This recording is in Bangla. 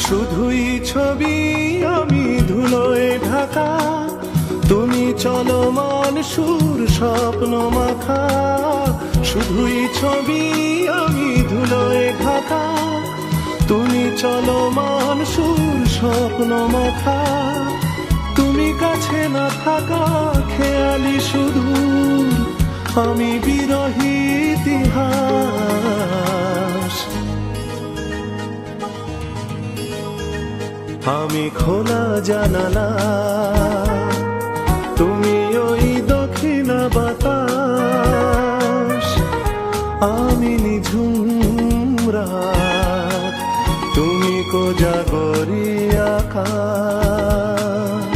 শুধুই ছবি আমি ধুলোয় ঢাকা, তুমি চলমান সুর স্বপ্ন মাখা। শুধুই ছবি আমি ধুলোয় ঢাকা, তুমি চলমান সুর স্বপ্ন মাখা। তুমি কাছে না থাকা খেয়ালি সুদূর, আমি বিরহী ইতিহাস। আমি খোলা জানালা, তুমি ওই দক্ষিণা বাতাস। আমি নিঝুম রাত, তুমি কোজাগরী আকাশ।